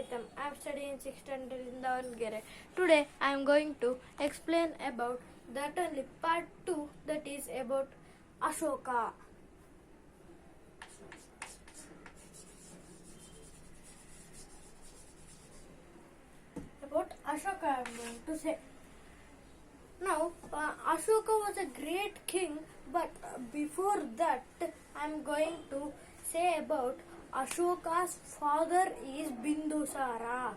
Pritham. I am studying 6th standard in Davangere. Today I am going to explain about that only part 2, that is about Ashoka. About Ashoka I am going to say. Now, Ashoka was a great king, but before that, I am going to say about Ashoka's father is Bindusara.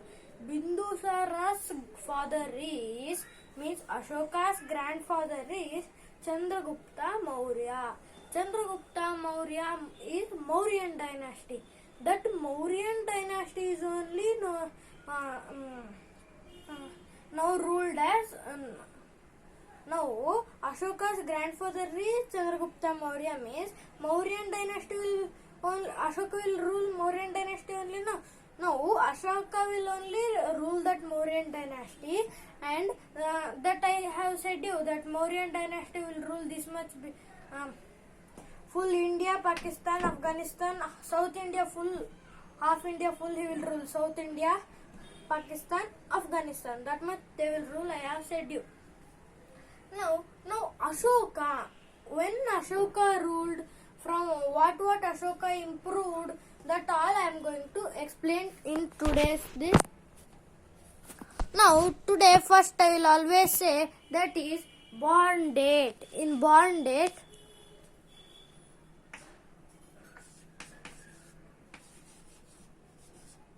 Bindusara's father is, means Ashoka's grandfather is Chandragupta Maurya. Chandragupta Maurya is Mauryan dynasty. That Mauryan dynasty is only now ruled as now Ashoka's grandfather is Chandragupta Maurya, means Mauryan dynasty will only Ashoka will rule Mauryan dynasty only. No, Ashoka will only rule that Mauryan dynasty, and that I have said you that Mauryan dynasty will rule this much full India, Pakistan, Afghanistan, South India full, half India full he will rule. South India, Pakistan, Afghanistan, that much they will rule, I have said you. Now Ashoka, when Ashoka ruled, from what Ashoka improved, that all I am going to explain in today's this. Now today first I will always say that is born date. In born date,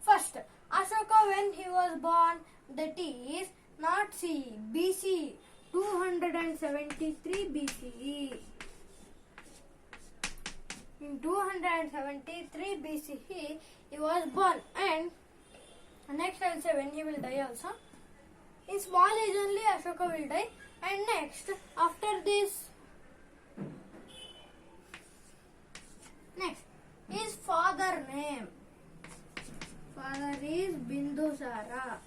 first Ashoka when he was born, that is not CE, BC 273 BCE. In 273 BCE he was born, and next I will say when he will die also. In small age only Ashoka will die, and next after this, next his father name. Father is Bindusara.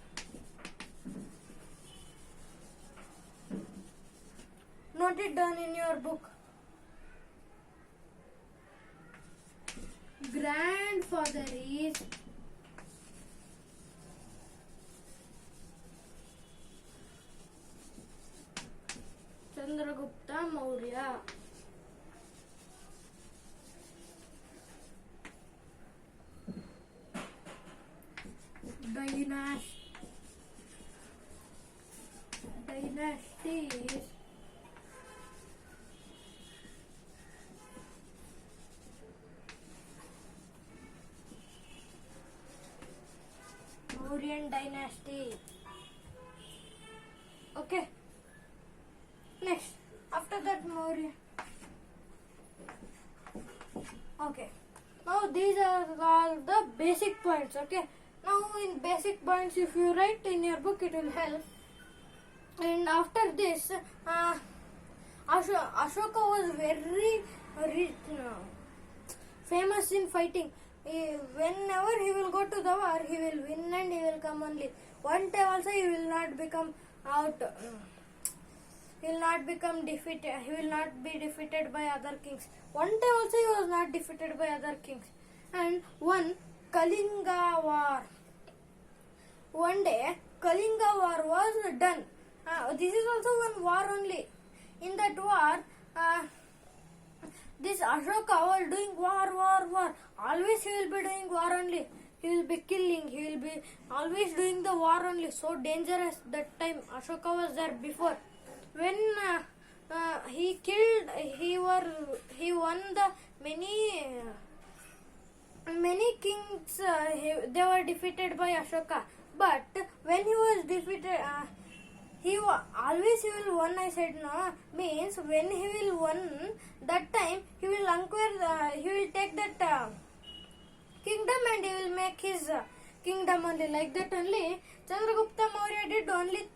Note it down in your book. Grandfather is Chandragupta Maurya. Dynasty is Mauryan dynasty. Okay. Next, after that Maurya. Okay. Now these are all the basic points. Okay. Now in basic points, if you write in your book, it will help. And after this, Ashoka was very famous in fighting. Whenever he will go to the war, he will win and he will come only. One time also he will not become out. He will not become defeated. He will not be defeated by other kings. One time also he was not defeated by other kings. And one Kalinga war. One day Kalinga war was done. This is also one war only. In that war, this Ashoka was doing war. Always he will be doing war only. He will be killing. He will be always doing the war only. So dangerous that time. Ashoka was there before. When he killed, he won the many kings. They were defeated by Ashoka. But when he was defeated, he will won. I said no, means when he will won, that time he will he will take that kingdom and he will make his kingdom only. Like that only Chandragupta Maurya did only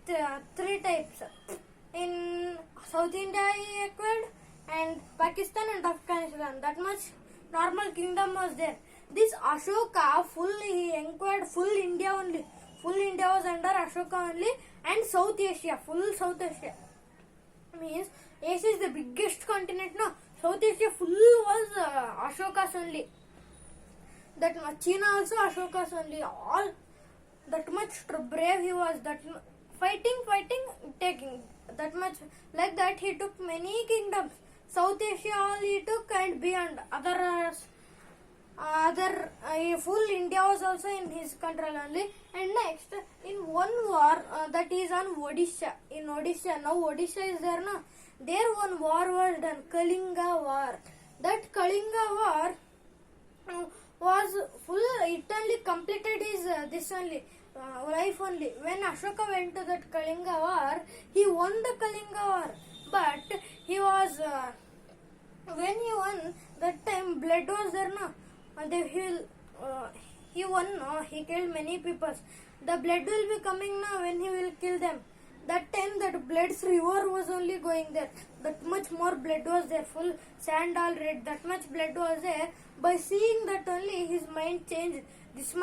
3 types. In South India he acquired, and Pakistan and Afghanistan. That much normal kingdom was there. This Ashoka he acquired full India only. Full India was under Ashoka only, and South Asia, full South Asia. Means Asia is the biggest continent, no? South Asia full was Ashoka's only. That China also Ashoka's only. All that much brave he was, that fighting, taking that much. Like that, he took many kingdoms. South Asia all he took, and beyond full India was also in his control only. And next, in one war that is on Odisha. In Odisha, now Odisha is there, no? There one war was done, Kalinga War. That Kalinga War was full. It only completed his this only life only. When Ashoka went to that Kalinga War, he won the Kalinga War. But he was when he won that time, blood was there, no? He won, no? He killed many people. The blood will be coming now when he will kill them. That time, that blood's river was only going there. That much more blood was there, full sand all red. That much blood was there. By seeing that only, his mind changed. This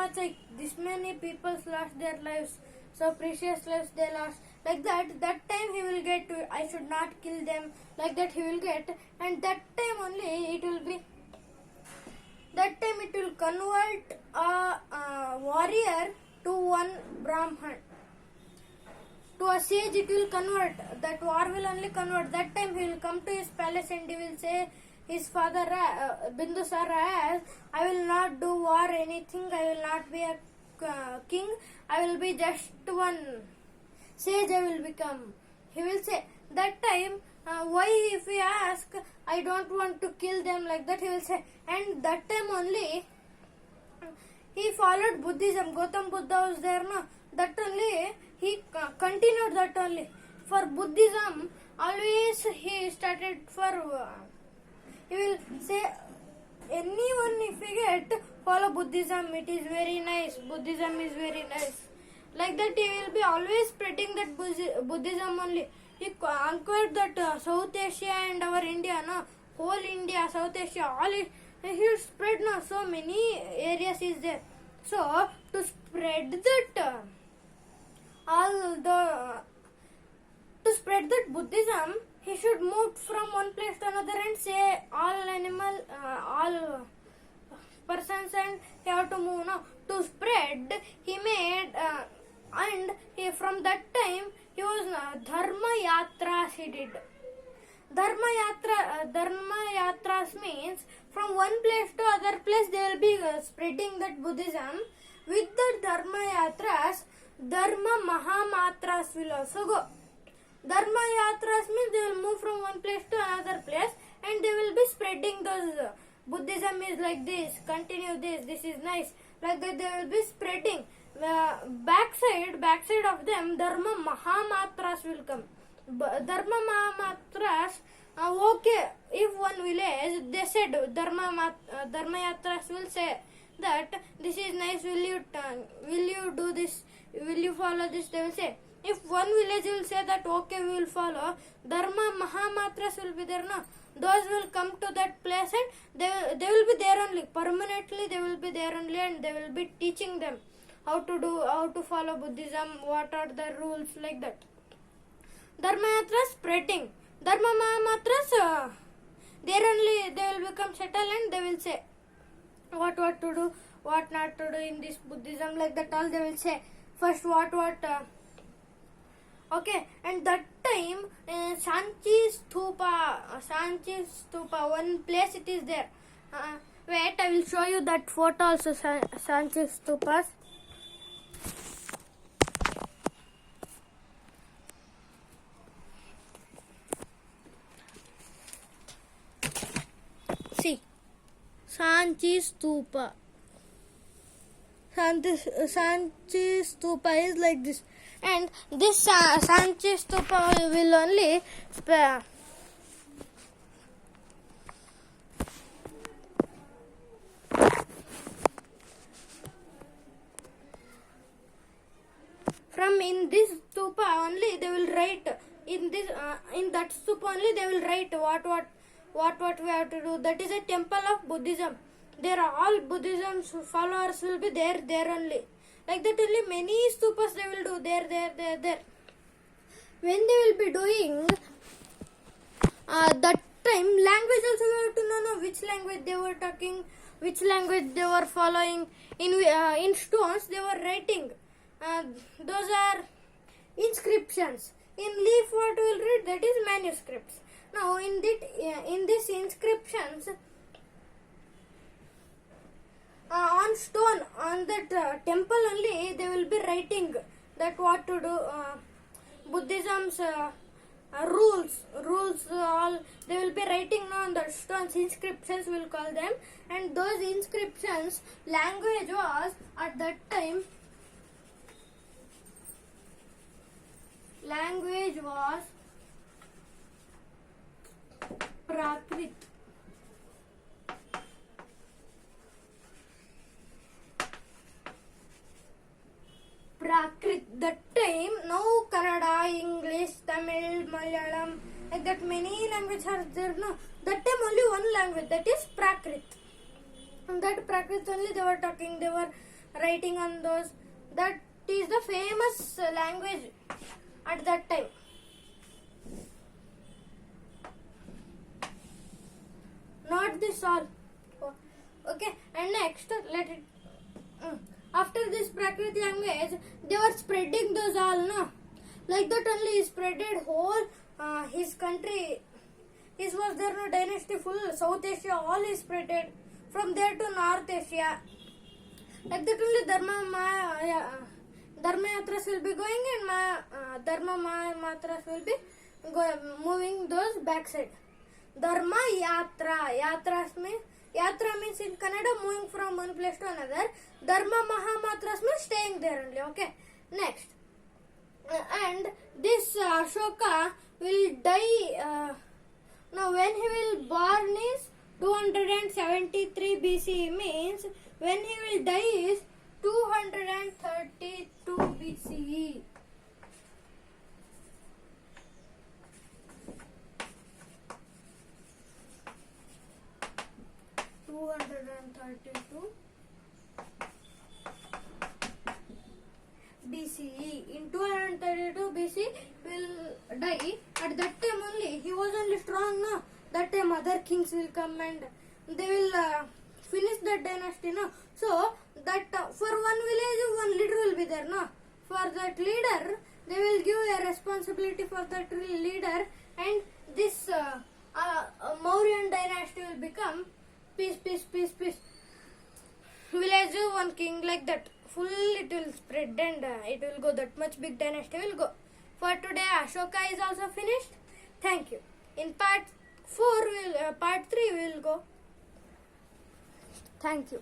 many people lost their lives. So precious lives they lost. Like that time he will get, I should not kill them. Like that he will get, and that time only it will be. That time it will convert a warrior to one Brahman. To a sage it will convert. That war will only convert. That time he will come to his palace and he will say his father Bindusara, I will not do war anything. I will not be a king. I will be just one sage. I will become. He will say. That time why, if we ask, I don't want to kill them, like that he will say. And that time only he followed Buddhism. Gautam Buddha was there, no? That only he continued that only. For Buddhism, always he started for, he will say, anyone if we get, follow Buddhism, it is very nice. Buddhism is very nice. Like that he will be always spreading that Buddhism only. He conquered that South Asia and our India, no? Whole India, South Asia, all it, he spread, no? So many areas is there. So to spread that to spread that Buddhism, he should move from one place to another and say all persons, and he have to move, no? To spread, he made and from that time he was Dharma Yatras he did. Dharma Yatras means from one place to other place they will be spreading that Buddhism. With the Dharma Yatras, Dharma Mahamatras will also go. Dharma Yatras means they will move from one place to another place and they will be spreading those. Buddhism is like this, continue this, this is nice. Like that they will be spreading. Backside of them, Dharma Mahamatras will come. Dharma Mahamatras, okay, if one village, they said, Dharma Yatras will say that this is nice, will you do this, will you follow this, they will say. If one village will say that okay, we will follow, Dharma Mahamatras will be there, no? Those will come to that place and they will be there only, permanently they will be there only, and they will be teaching them how to follow Buddhism, what are the rules, like that. Dharma Yatras spreading. Dharma Mahamatras, there only they will become settled and they will say what to do, what not to do in this Buddhism, like that all they will say. First what okay, and that time Sanchi Stupa, one place it is there. Wait, I will show you that photo also, Sanchi Stupas. See, Sanchi Stupa. Sanchi Stupa is like this, and this Sanchi Stupa will only from in this stupa only they will write in that stupa only they will write what we have to do. That is a temple of Buddhism. There are all Buddhism followers will be there only. Like that only many stupas they will do there. When they will be doing that time, language also we have to know which language they were talking, which language they were following. In stones they were writing uh, those are inscriptions. In leaf, what we will read, that is manuscripts. Now in this inscriptions, on stone, on that temple only, they will be writing that what to do. Buddhism's rules, all they will be writing on the stones. Inscriptions will call them, and those inscriptions, language was at that time. Language was Prakrit. Prakrit. That time, now Kannada, English, Tamil, Malayalam, like that many languages are there. No, that time only one language, that is Prakrit. And that Prakrit only they were talking, they were writing on those. That is the famous language at that time. Not this all. Okay, and next let it. After this Prakrit language, they were spreading those all, no? Like that only he spreaded whole his country. His was there no dynasty full South Asia, all is spreaded from there to North Asia. Like that only Dharma Yatras will be going, and Dharma Matras will be moving those backside. Dharma Yatra. Yatra means in Kannada moving from one place to another. Dharma Mahamatras means staying there only. Okay. Next. And this Ashoka will die. Now when he will born is 273 BCE, means when he will die is 232 BCE. BCE. In 232 BC will die. At that time only he was only strong, no? That time other kings will come and they will finish that dynasty, no? So that for one village one leader will be there, no? For that leader they will give a responsibility for that leader, and this Mauryan dynasty will become peace. Village one king, like that. Full it will spread, and it will go, that much big dynasty will go. For today Ashoka is also finished. Thank you. In part 3 we will go. Thank you.